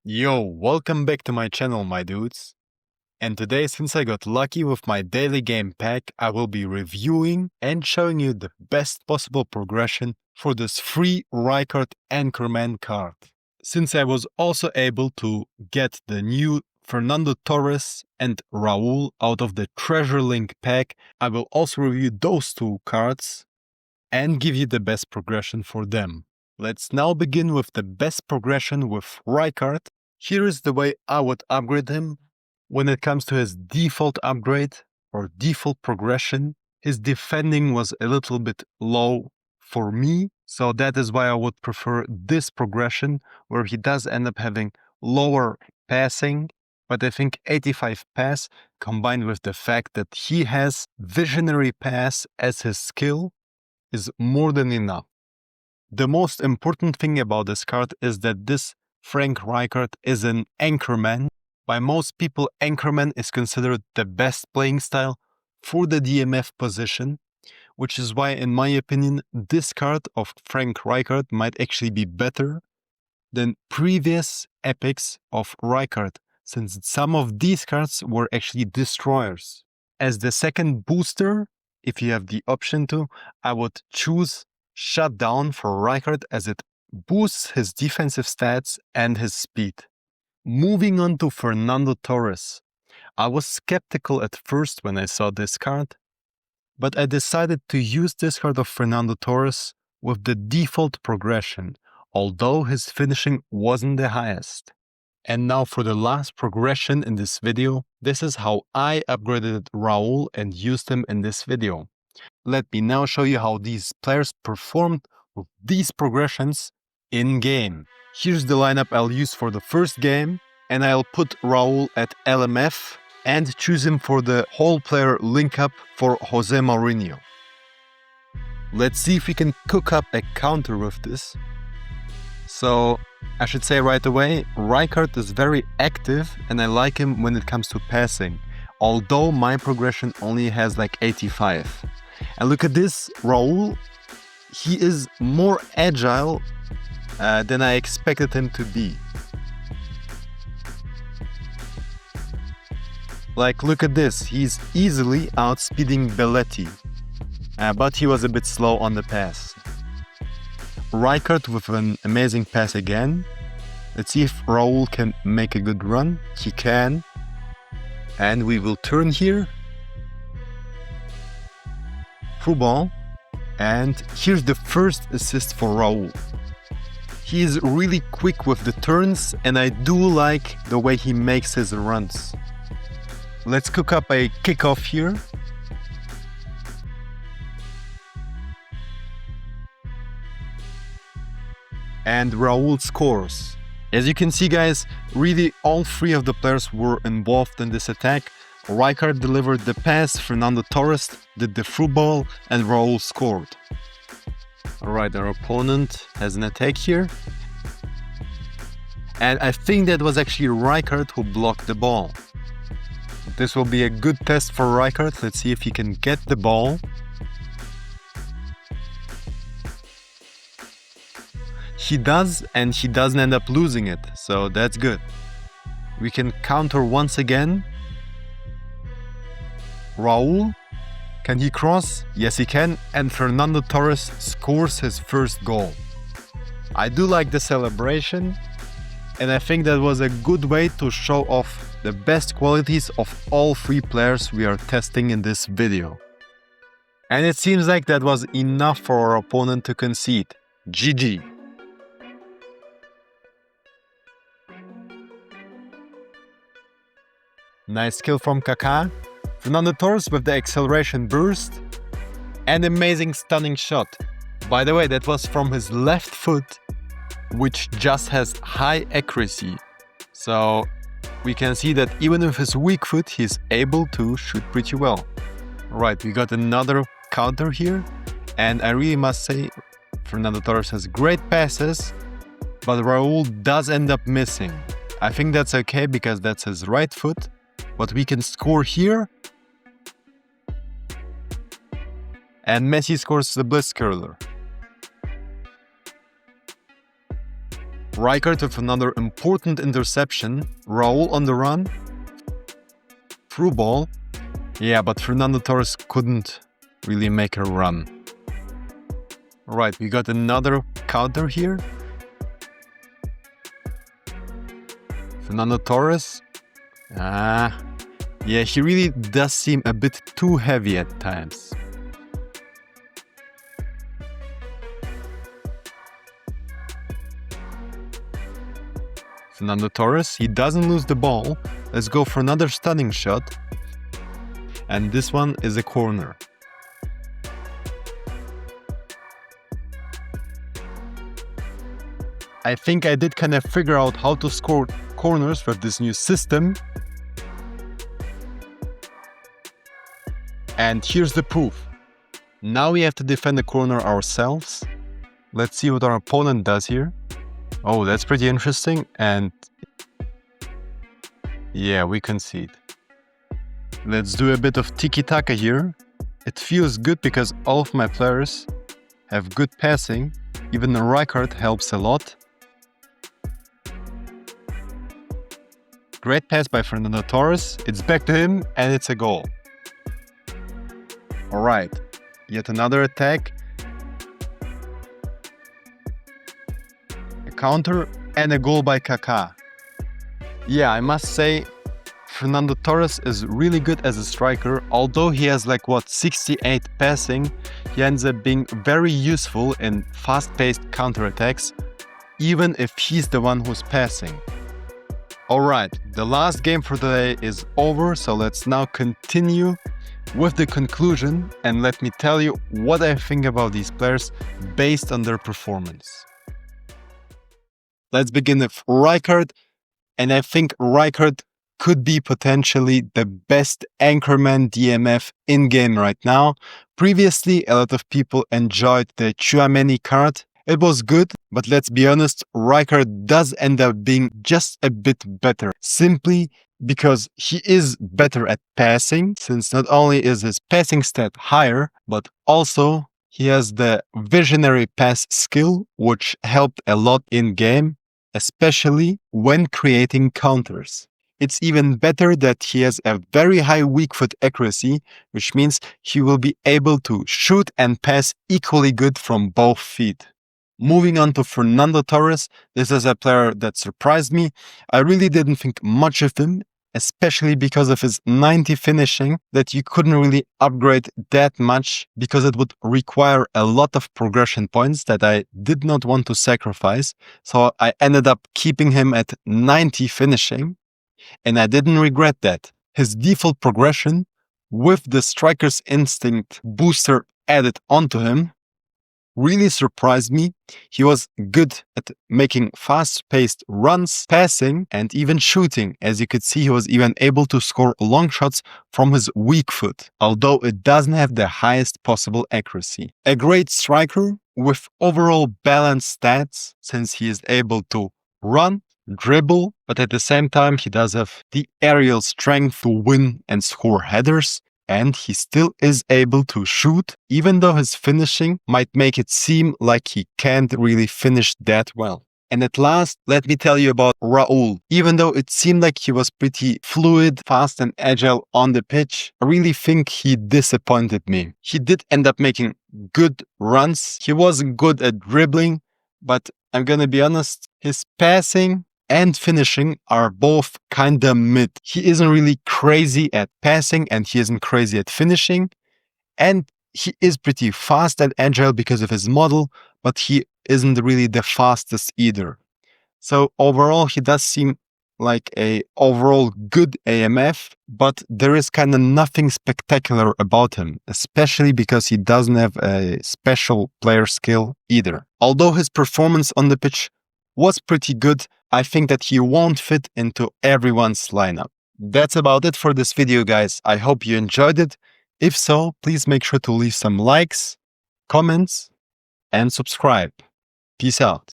Yo, welcome back to my channel, my dudes. And today, since I got lucky with my daily game pack, I will be reviewing and showing you the best possible progression for this free Rijkaard Anchorman card. Since I was also able to get the new Fernando Torres and Raúl out of the Treasure Link pack, I will also review those two cards and give you the best progression for them. Let's now begin with the best progression with Rijkaard. Here is the way I would upgrade him. When it comes to his default upgrade or default progression, his defending was a little bit low for me, so that is why I would prefer this progression, where he does end up having lower passing, but I think 85 pass combined with the fact that he has visionary pass as his skill is more than enough. The most important thing about this card is that this Frank Rijkaard is an Anchorman. By most people, Anchorman is considered the best playing style for the DMF position, which is why, in my opinion, this card of Frank Rijkaard might actually be better than previous epics of Rijkaard, since some of these cards were actually destroyers. As the second booster, if you have the option to, I would choose Shutdown for Rijkaard, as it boosts his defensive stats and his speed. Moving on to Fernando Torres. I was skeptical at first when I saw this card, but I decided to use this card of Fernando Torres with the default progression, although his finishing wasn't the highest. And now for the last progression in this video, this is how I upgraded Raul and used him in this video. Let me now show you how these players performed with these progressions in-game. Here's the lineup I'll use for the first game, and I'll put Raul at LMF and choose him for the whole player link-up for Jose Mourinho. Let's see if we can cook up a counter with this. So, I should say right away, Rijkaard is very active and I like him when it comes to passing, although my progression only has like 85. And look at this, Raul, he is more agile than I expected him to be. Like, look at this, he's easily outspeeding Belletti, but he was a bit slow on the pass. Rijkaard with an amazing pass again. Let's see if Raul can make a good run. He can. And we will turn here. Through ball. And here's the first assist for Raul. He is really quick with the turns, and I do like the way he makes his runs. Let's cook up a kickoff here. And Raul scores. As you can see, guys, really all three of the players were involved in this attack. Rijkaard delivered the pass, Fernando Torres did the through ball, and Raul scored. Alright, our opponent has an attack here. And I think that was actually Rijkaard who blocked the ball. This will be a good test for Rijkaard. Let's see if he can get the ball. He does, and he doesn't end up losing it, so that's good. We can counter once again. Raul, can he cross? Yes, he can, and Fernando Torres scores his first goal. I do like the celebration, and I think that was a good way to show off the best qualities of all three players we are testing in this video. And it seems like that was enough for our opponent to concede. GG. Nice skill from Kaká. Fernando Torres with the acceleration burst. And amazing stunning shot. By the way, that was from his left foot, which just has high accuracy. So we can see that even with his weak foot, he's able to shoot pretty well. Right, we got another counter here. And I really must say, Fernando Torres has great passes, but Raul does end up missing. I think that's okay because that's his right foot. But we can score here. And Messi scores the Blitzcurler. Rijkaard with another important interception. Raul on the run. Through ball. Yeah, but Fernando Torres couldn't really make a run. Alright, we got another counter here. Fernando Torres. Yeah, he really does seem a bit too heavy at times. Fernando Torres, he doesn't lose the ball. Let's go for another stunning shot. And this one is a corner. I think I did kind of figure out how to score corners with this new system. And here's the proof. Now we have to defend the corner ourselves. Let's see what our opponent does here. Oh, that's pretty interesting. And yeah, we concede. Let's do a bit of tiki-taka here. It feels good because all of my players have good passing. Even the Rijkaard helps a lot. Great pass by Fernando Torres. It's back to him and it's a goal. Alright, yet another attack. A counter and a goal by Kaká. Yeah, I must say, Fernando Torres is really good as a striker. Although he has 68 passing, he ends up being very useful in fast-paced counterattacks, even if he's the one who's passing. Alright, the last game for today is over, so let's now continue with the conclusion and let me tell you what I think about these players based on their performance. Let's begin with Rijkaard, and I think Rijkaard could be potentially the best anchorman DMF in-game right now. Previously, a lot of people enjoyed the Tchouameni card. It was good, but let's be honest, Rijkaard does end up being just a bit better, simply because he is better at passing, since not only is his passing stat higher, but also he has the visionary pass skill, which helped a lot in-game, especially when creating counters. It's even better that he has a very high weak foot accuracy, which means he will be able to shoot and pass equally good from both feet. Moving on to Fernando Torres, this is a player that surprised me. I really didn't think much of him, especially because of his 90 finishing, that you couldn't really upgrade that much because it would require a lot of progression points that I did not want to sacrifice. So I ended up keeping him at 90 finishing, and I didn't regret that. His default progression with the striker's instinct booster added onto him really surprised me. He was good at making fast-paced runs, passing, and even shooting. As you could see, he was even able to score long shots from his weak foot, although it doesn't have the highest possible accuracy. A great striker with overall balanced stats, since he is able to run, dribble, but at the same time he does have the aerial strength to win and score headers. And he still is able to shoot, even though his finishing might make it seem like he can't really finish that well. And at last, let me tell you about Raul. Even though it seemed like he was pretty fluid, fast and agile on the pitch, I really think he disappointed me. He did end up making good runs. He wasn't good at dribbling, but I'm gonna be honest, his passing and finishing are both kinda mid. He isn't really crazy at passing and he isn't crazy at finishing. And he is pretty fast and agile because of his model, but he isn't really the fastest either. So overall, he does seem like a overall good AMF, but there is kinda nothing spectacular about him, especially because he doesn't have a special player skill either. Although his performance on the pitch was pretty good, I think that he won't fit into everyone's lineup. That's about it for this video, guys. I hope you enjoyed it. If so, please make sure to leave some likes, comments, and subscribe. Peace out.